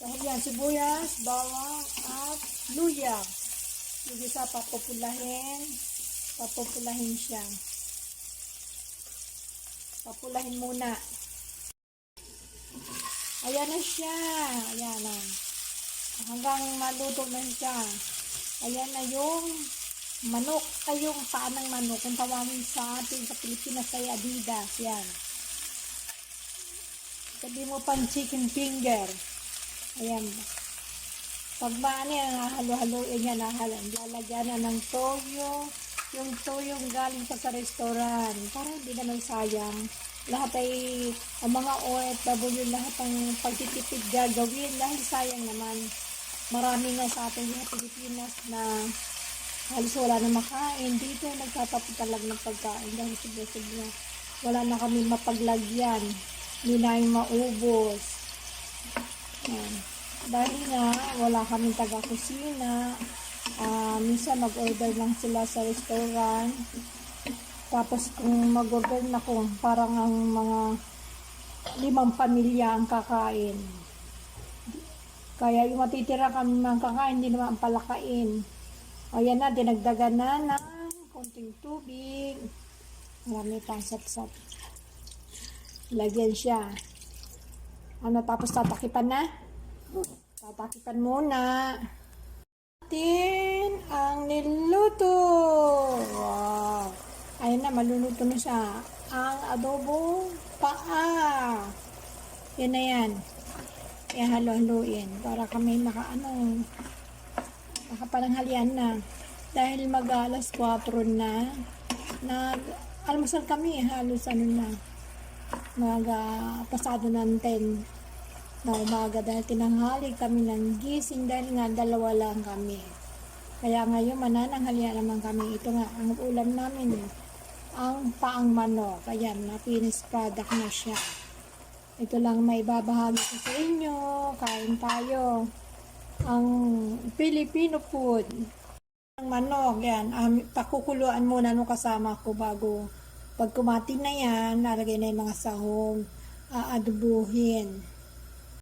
Dahil yan, sibuyas, bawang, at luya. Yung isa, papupulahin siya. Papulahin muna. Ayan na siya. Ayan na. Hanggang maluto na siya. Ayan na yung manok. Ay, yung paa ng manok. Kung tawagin sa atin sa Pilipinas ay adidas. Yan. Sabi mo pang chicken finger. Ayan. Pag maano yan, halo-haloin yan. Lalagyan na ng toyo. Yung toyo galing pa sa restaurant. Para hindi naman sayang. Lahat ay, ang mga OFW, lahat ng pagtitipid gagawin. Dahil sayang naman. Marami nga sa atin sa Pilipinas na halos wala na makain. Dito nagtatapitalag ng pagkain dahil sobra-sobra. Wala na kami mapaglagyan. Hindi namin maubos. Yan. Dahil nga wala kaming taga-kusina. Minsan mag-order lang sila sa restaurant. Tapos kung mag-order na kung parang ang mga 5 pamilya ang kakain. Kaya yung matitira kami ng kakain, hindi naman palakain. Ayan na, dinagdagan na ng konting tubig. Marami pang sap-sap. Lagyan siya. Tapos tatakipan na. Tatakipan muna. Atin ang niluto. Wow. Ayan na, maluluto na siya. Ang adobong paa. Yan na yan. Kaya halo-haloin para kami makapalanghalian na. Dahil mag-alas 4 na, almusal kami, halos na, pasado ng 10 na umaga dahil tinanghali kami ng gising dahil nga 2 lang kami. Kaya ngayon manananghalian naman kami. Ito nga, ang ulam namin, ang paang manok. Ayan, na-finished product na siya. Ito lang may babahagi ko sa inyo. Kain tayo. Ang Filipino food. Ang manok, yan. Pakukuluan muna nung kasama ko bago. Pag kumati na yan, nalagay na yung mga sahog. Aadubuhin.